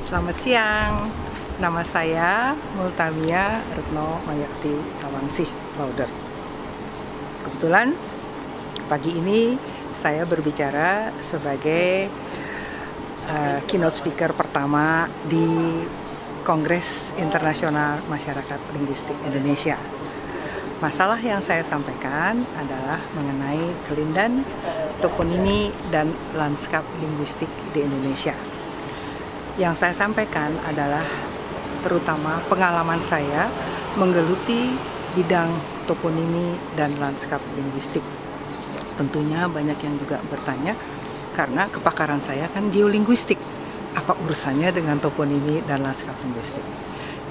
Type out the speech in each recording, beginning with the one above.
Selamat siang, nama saya Multamia Retno Mayakti Tawangsih Lauder. Kebetulan pagi ini saya berbicara sebagai keynote speaker pertama di Kongres Internasional Masyarakat Linguistik Indonesia. Masalah yang saya sampaikan adalah mengenai kelindan, toponimi, dan lanskap linguistik di Indonesia. Yang saya sampaikan adalah terutama pengalaman saya menggeluti bidang toponimi dan lanskap linguistik. Tentunya banyak yang juga bertanya, karena kepakaran saya kan geolinguistik. Apa urusannya dengan toponimi dan lanskap linguistik?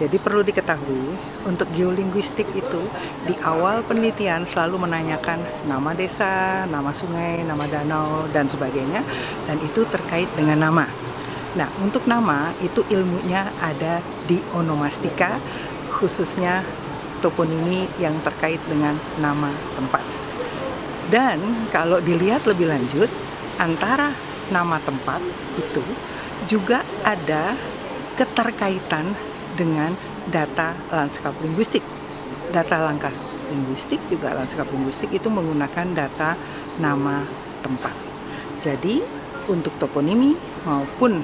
Jadi perlu diketahui, untuk geolinguistik itu di awal penelitian selalu menanyakan nama desa, nama sungai, nama danau, dan sebagainya, dan itu terkait dengan nama. Nah, untuk nama itu ilmunya ada di onomastika, khususnya toponimi yang terkait dengan nama tempat. Dan kalau dilihat lebih lanjut, antara nama tempat itu juga ada keterkaitan dengan data lanskap linguistik. Data lanskap linguistik juga lanskap linguistik itu menggunakan data nama tempat. Jadi, untuk toponimi maupun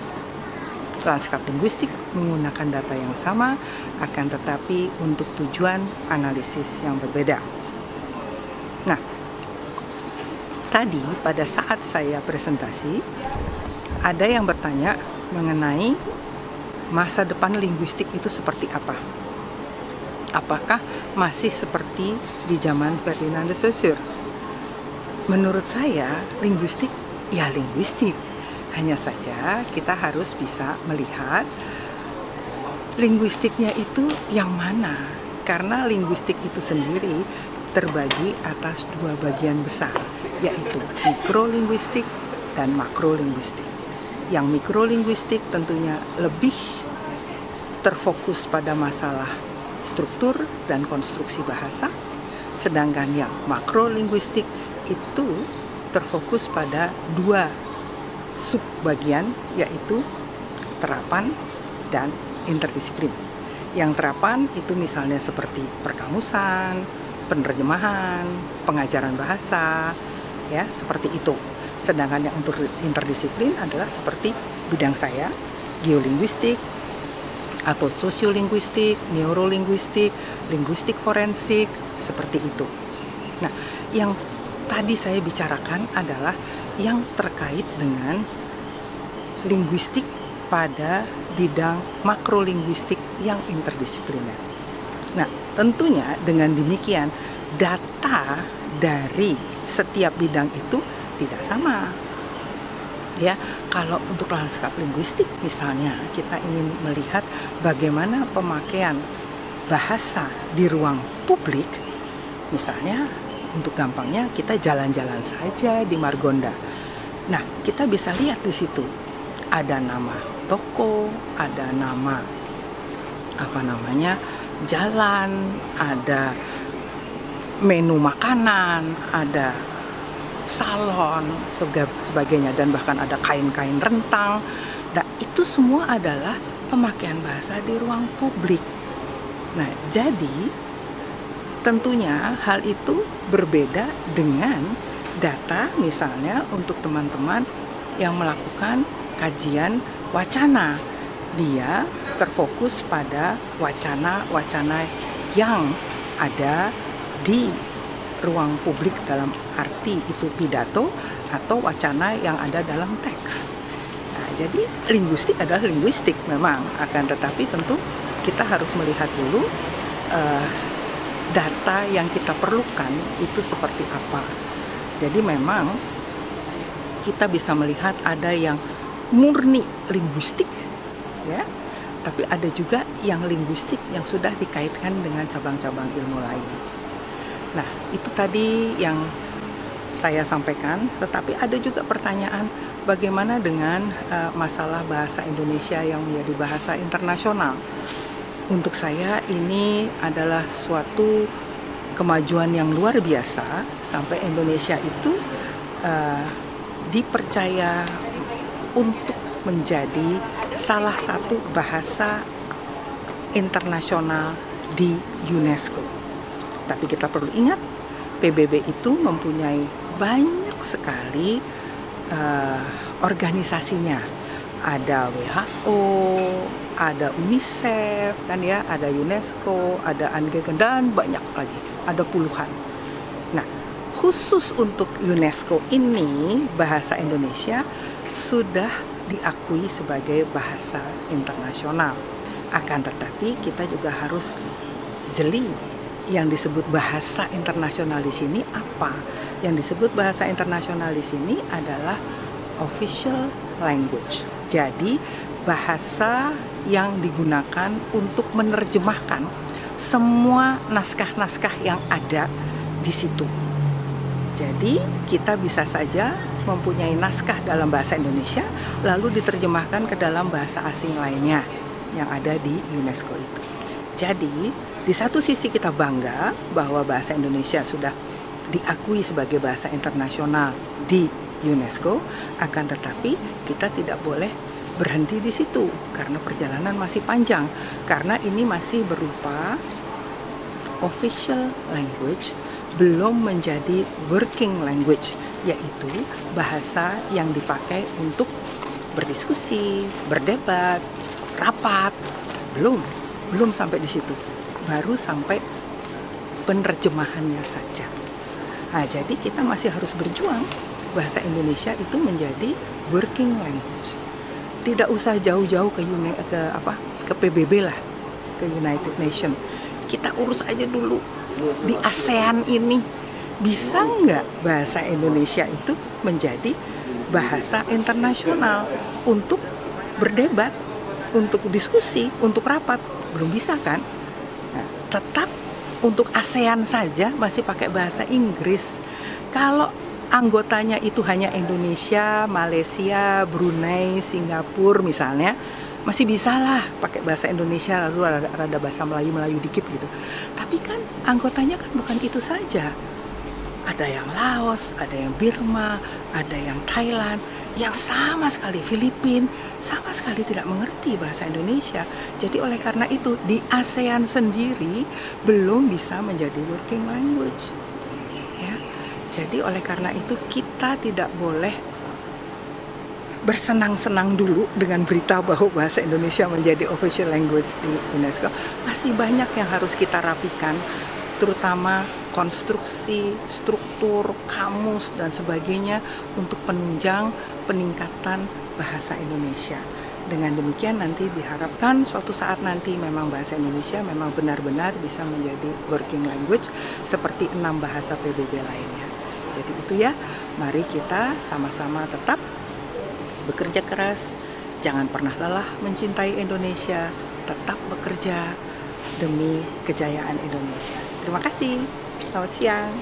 lanskap linguistik menggunakan data yang sama, akan tetapi untuk tujuan analisis yang berbeda. Nah, tadi pada saat saya presentasi, ada yang bertanya mengenai masa depan linguistik itu seperti apa. Apakah masih seperti di zaman Ferdinand de Saussure? Menurut saya, linguistik ya linguistik. Hanya saja kita harus bisa melihat linguistiknya itu yang mana. Karena linguistik itu sendiri terbagi atas dua bagian besar, yaitu mikrolinguistik dan makrolinguistik. Yang mikrolinguistik tentunya lebih terfokus pada masalah struktur dan konstruksi bahasa, sedangkan yang makrolinguistik itu terfokus pada dua subbagian, yaitu terapan dan interdisiplin. Yang terapan itu misalnya seperti perkamusan, penerjemahan, pengajaran bahasa, ya seperti itu. Sedangkan yang untuk interdisiplin adalah seperti bidang saya, geolinguistik atau sosiolinguistik, neurolinguistik, linguistik forensik, seperti itu. Nah, yang tadi saya bicarakan adalah yang terkait dengan linguistik pada bidang makrolinguistik yang interdisipliner. Nah, tentunya dengan demikian data dari setiap bidang itu tidak sama. Ya, kalau untuk lanskap linguistik misalnya kita ingin melihat bagaimana pemakaian bahasa di ruang publik, misalnya untuk gampangnya kita jalan-jalan saja di Margonda. Nah, kita bisa lihat di situ ada nama toko, ada nama jalan, ada menu makanan, ada salon, sebagainya, dan bahkan ada kain-kain rentang. Nah, itu semua adalah pemakaian bahasa di ruang publik. Nah, jadi tentunya hal itu berbeda dengan data misalnya untuk teman-teman yang melakukan kajian wacana. Dia terfokus pada wacana-wacana yang ada di ruang publik dalam arti itu pidato atau wacana yang ada dalam teks. Nah, jadi linguistik adalah linguistik memang, akan tetapi tentu kita harus melihat dulu data yang kita perlukan itu seperti apa. Jadi memang kita bisa melihat ada yang murni linguistik, ya, tapi ada juga yang linguistik yang sudah dikaitkan dengan cabang-cabang ilmu lain. Nah, itu tadi yang saya sampaikan, tetapi ada juga pertanyaan bagaimana dengan masalah bahasa Indonesia yang menjadi bahasa internasional. Untuk saya ini adalah suatu kemajuan yang luar biasa sampai Indonesia itu dipercaya untuk menjadi salah satu bahasa internasional di UNESCO. Tapi kita perlu ingat, PBB itu mempunyai banyak sekali organisasinya. Ada WHO, ada UNICEF, kan ya, ada UNESCO, ada Angegen, dan banyak lagi, ada puluhan. Nah, khusus untuk UNESCO ini, bahasa Indonesia sudah diakui sebagai bahasa internasional. Akan tetapi kita juga harus jeli, yang disebut bahasa internasional di sini apa? Yang disebut bahasa internasional di sini adalah official language. Jadi bahasa yang digunakan untuk menerjemahkan semua naskah-naskah yang ada di situ. Jadi kita bisa saja mempunyai naskah dalam bahasa Indonesia lalu diterjemahkan ke dalam bahasa asing lainnya yang ada di UNESCO itu. Jadi di satu sisi kita bangga bahwa bahasa Indonesia sudah diakui sebagai bahasa internasional di UNESCO, akan tetapi kita tidak boleh berhenti di situ karena perjalanan masih panjang, karena ini masih berupa official language, belum menjadi working language, yaitu bahasa yang dipakai untuk berdiskusi, berdebat, rapat. Belum sampai di situ, baru sampai penerjemahannya saja. Nah, jadi kita masih harus berjuang bahasa Indonesia itu menjadi working language. Tidak usah jauh-jauh ke PBB lah, ke United Nations. Kita urus aja dulu di ASEAN ini. Bisa nggak bahasa Indonesia itu menjadi bahasa internasional untuk berdebat, untuk diskusi, untuk rapat? Belum bisa kan? Nah, tetap untuk ASEAN saja masih pakai bahasa Inggris. Kalau anggotanya itu hanya Indonesia, Malaysia, Brunei, Singapura misalnya, masih bisa lah pakai bahasa Indonesia lalu ada bahasa Melayu dikit gitu. Tapi kan anggotanya kan bukan itu saja. Ada yang Laos, ada yang Burma, ada yang Thailand, yang sama sekali Filipina sama sekali tidak mengerti bahasa Indonesia. Jadi oleh karena itu di ASEAN sendiri belum bisa menjadi working language. Ya. Jadi oleh karena itu kita tidak boleh bersenang-senang dulu dengan berita bahwa bahasa Indonesia menjadi official language di UNESCO. Masih banyak yang harus kita rapikan, terutama konstruksi, struktur, kamus, dan sebagainya untuk penunjang peningkatan bahasa Indonesia. Dengan demikian nanti diharapkan suatu saat nanti memang bahasa Indonesia memang benar-benar bisa menjadi working language seperti 6 bahasa PBB lainnya. Jadi itu ya, mari kita sama-sama tetap bekerja keras, jangan pernah lelah mencintai Indonesia, tetap bekerja demi kejayaan Indonesia. Terima kasih, selamat siang.